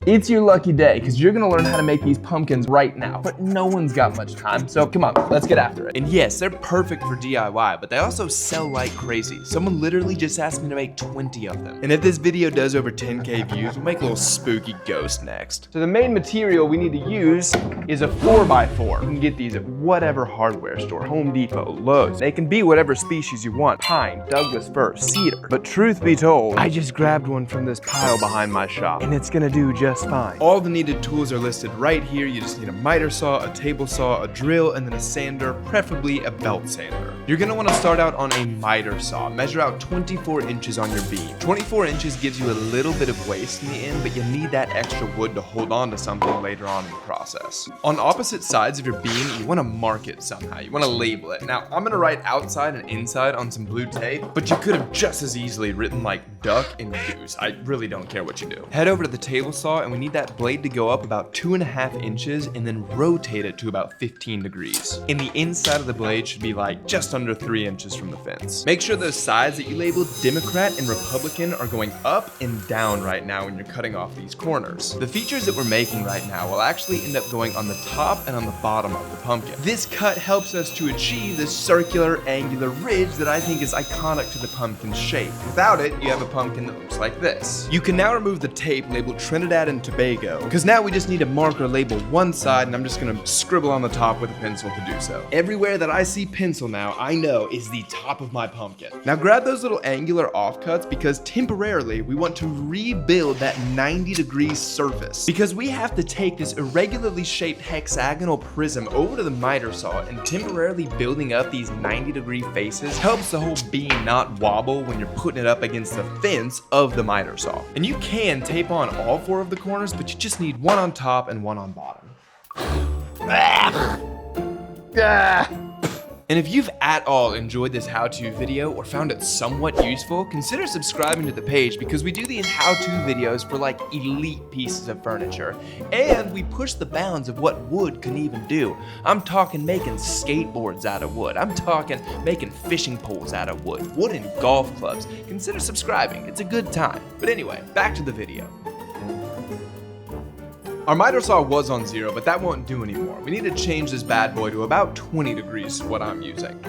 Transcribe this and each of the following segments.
It's your lucky day, because you're gonna learn how to make these pumpkins right now, but no one's got much time, so come on, let's get after it. And yes, they're perfect for DIY, but they also sell like crazy. Someone literally just asked me to make 20 of them. And if this video does over 10K views, we'll make a little spooky ghost next. So the main material we need to use is a 4x4. You can get these at whatever hardware store, Home Depot, Lowe's. They can be whatever species you want, pine, Douglas-fir, cedar. But truth be told, I just grabbed one from this pile behind my shop, and it's gonna do just fine. All the needed tools are listed right here. You just need a miter saw, a table saw, a drill, and then a sander, preferably a belt sander. You're gonna wanna start out on a miter saw. Measure out 24 inches on your beam. 24 inches gives you a little bit of waste in the end, but you need that extra wood to hold on to something later on in the process. On opposite sides of your beam, you wanna mark it somehow. You wanna label it. Now, I'm gonna write outside and inside on some blue tape, but you could have just as easily written like duck and goose. I really don't care what you do. Head over to the table saw, and we need that blade to go up about 2.5 inches and then rotate it to about 15 degrees. And the inside of the blade should be like just under 3 inches from the fence. Make sure those sides that you labeled Democrat and Republican are going up and down right now when you're cutting off these corners. The features that we're making right now will actually end up going on the top and on the bottom of the pumpkin. This cut helps us to achieve this circular angular ridge that I think is iconic to the pumpkin's shape. Without it, you have a pumpkin that looks like this. You can now remove the tape labeled Trinidad and Tobago, because now we just need to mark or label one side, and I'm just gonna scribble on the top with a pencil to do so. Everywhere that I see pencil now, I know is the top of my pumpkin. Now grab those little angular offcuts, because temporarily we want to rebuild that 90-degree surface, because we have to take this irregularly shaped hexagonal prism over to the miter saw, and temporarily building up these 90-degree faces helps the whole beam not wobble when you're putting it up against the fence of the miter saw. And you can tape on all 4 of the corners, but you just need one on top and one on bottom. And if you've at all enjoyed this how-to video or found it somewhat useful, consider subscribing to the page, because we do these how-to videos for like elite pieces of furniture. And we push the bounds of what wood can even do. I'm talking making skateboards out of wood. I'm talking making fishing poles out of wood, wooden golf clubs. Consider subscribing, it's a good time. But anyway, back to the video. Our miter saw was on 0, but that won't do anymore. We need to change this bad boy to about 20 degrees is what I'm using.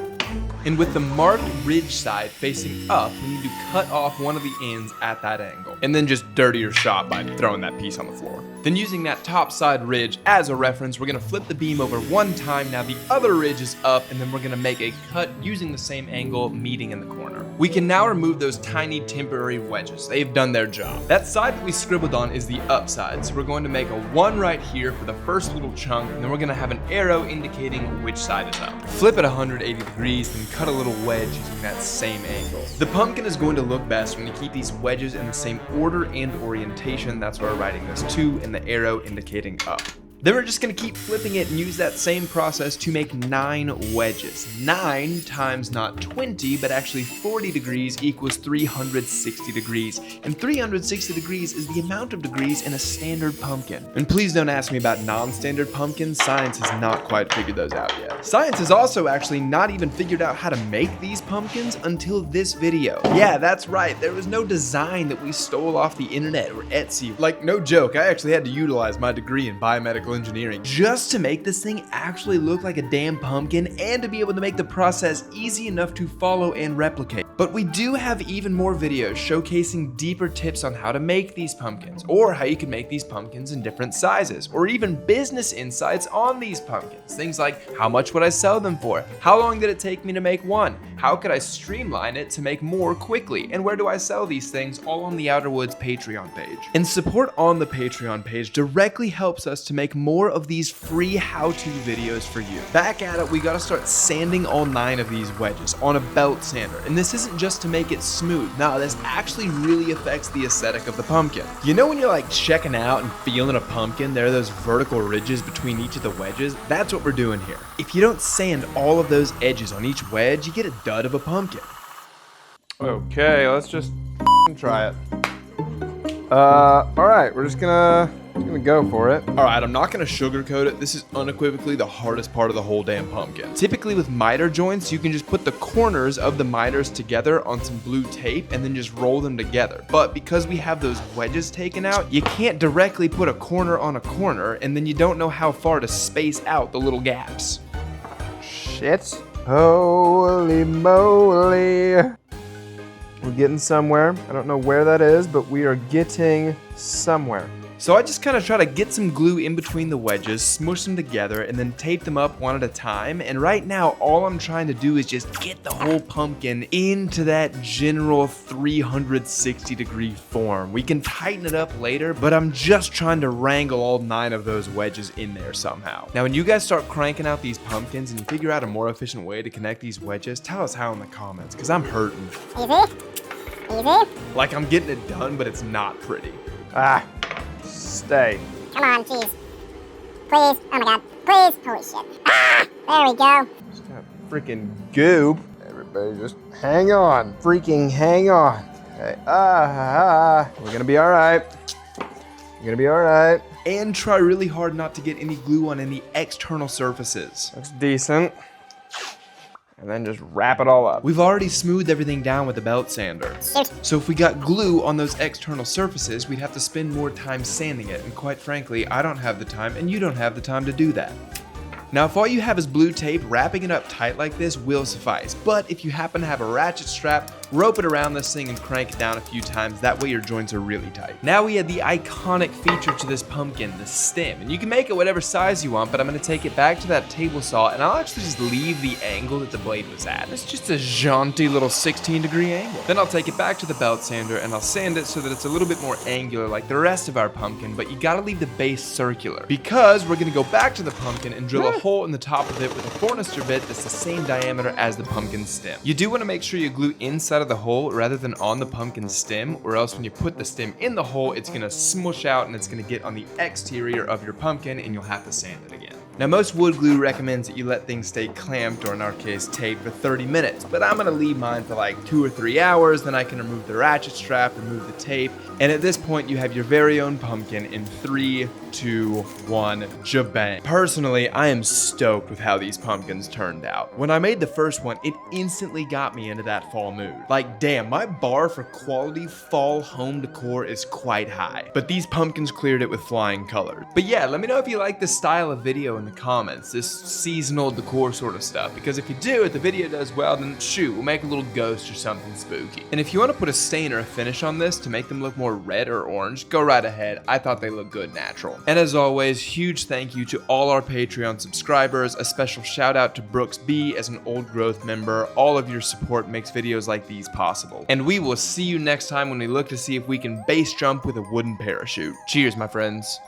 And with the marked ridge side facing up, we need to cut off one of the ends at that angle, and then just dirty your shop by throwing that piece on the floor. Then using that top side ridge as a reference, we're gonna flip the beam over one time. Now the other ridge is up, and then we're gonna make a cut using the same angle, meeting in the corner. We can now remove those tiny temporary wedges. They've done their job. That side that we scribbled on is the up side, so we're going to make a 1 right here for the first little chunk, and then we're gonna have an arrow indicating which side is up. Flip it 180 degrees, and cut a little wedge using that same angle. The pumpkin is going to look best when you keep these wedges in the same order and orientation. That's why we're writing this 2 and the arrow indicating up. Then we're just gonna keep flipping it and use that same process to make 9 wedges. 9 times not 20, but actually 40 degrees equals 360 degrees. And 360 degrees is the amount of degrees in a standard pumpkin. And please don't ask me about non-standard pumpkins. Science has not quite figured those out yet. Science has also actually not even figured out how to make these pumpkins until this video. Yeah, that's right. There was no design that we stole off the internet or Etsy. Like, no joke, I actually had to utilize my degree in biomedical engineering just to make this thing actually look like a damn pumpkin, and to be able to make the process easy enough to follow and replicate. But we do have even more videos showcasing deeper tips on how to make these pumpkins, or how you can make these pumpkins in different sizes, or even business insights on these pumpkins. Things like, how much would I sell them for? How long did it take me to make one? How could I streamline it to make more quickly? And where do I sell these things? All on the Outer Woods Patreon page. And support on the Patreon page directly helps us to make more of these free how-to videos for you. Back at it, we gotta start sanding all 9 of these wedges on a belt sander. And this isn't just to make it smooth. No, this actually really affects the aesthetic of the pumpkin. You know when you're like checking out and feeling a pumpkin, there are those vertical ridges between each of the wedges? That's what we're doing here. If you don't sand all of those edges on each wedge, you get a dud of a pumpkin. Okay, let's just try it. All right, we're just gonna go for it. All right, I'm not gonna sugarcoat it. This is unequivocally the hardest part of the whole damn pumpkin. Typically with miter joints, you can just put the corners of the miters together on some blue tape and then just roll them together. But because we have those wedges taken out, you can't directly put a corner on a corner, and then you don't know how far to space out the little gaps. Shit. Holy moly. We're getting somewhere. I don't know where that is, but we are getting somewhere. So I just kind of try to get some glue in between the wedges, smush them together, and then tape them up one at a time. And right now, all I'm trying to do is just get the whole pumpkin into that general 360-degree form. We can tighten it up later, but I'm just trying to wrangle all 9 of those wedges in there somehow. Now, when you guys start cranking out these pumpkins and you figure out a more efficient way to connect these wedges, tell us how in the comments, because I'm hurting. Easy. Easy. Like I'm getting it done, but it's not pretty. Ah. Stay. Come on, jeez. Please. Oh my god. Please. Holy shit. Ah! There we go. Just got freaking goob. Everybody just hang on. Freaking hang on. Okay. We're gonna be alright. We're gonna be alright. And try really hard not to get any glue on any external surfaces. That's decent. And then just wrap it all up. We've already smoothed everything down with a belt sander. So if we got glue on those external surfaces, we'd have to spend more time sanding it. And quite frankly, I don't have the time and you don't have the time to do that. Now, if all you have is blue tape, wrapping it up tight like this will suffice. But if you happen to have a ratchet strap, rope it around this thing and crank it down a few times. That way your joints are really tight. Now we add the iconic feature to this pumpkin, the stem. And you can make it whatever size you want, but I'm gonna take it back to that table saw and I'll actually just leave the angle that the blade was at. It's just a jaunty little 16-degree angle. Then I'll take it back to the belt sander and I'll sand it so that it's a little bit more angular like the rest of our pumpkin, but you gotta leave the base circular because we're gonna go back to the pumpkin and drill a hole in the top of it with a Forstner-bit that's the same diameter as the pumpkin stem. You do want to make sure you glue inside of the hole rather than on the pumpkin stem, or else when you put the stem in the hole, it's going to smush out and it's going to get on the exterior of your pumpkin and you'll have to sand it again. Now, most wood glue recommends that you let things stay clamped, or in our case, taped for 30 minutes, but I'm gonna leave mine for like 2 or 3 hours, then I can remove the ratchet strap, remove the tape, and at this point, you have your very own pumpkin in 3, 2, 1, jabang. Personally, I am stoked with how these pumpkins turned out. When I made the first one, it instantly got me into that fall mood. Like, damn, my bar for quality fall home decor is quite high, but these pumpkins cleared it with flying colors. But yeah, let me know if you like this style of video in the comments, this seasonal decor sort of stuff, because if you do, if the video does well, then shoot, we'll make a little ghost or something spooky. And if you want to put a stain or a finish on this to make them look more red or orange, go right ahead. I thought they looked good natural. And as always, huge thank you to all our Patreon subscribers, a special shout out to Brooks B as an old growth member. All of your support makes videos like these possible. And we will see you next time when we look to see if we can base jump with a wooden parachute. Cheers, my friends.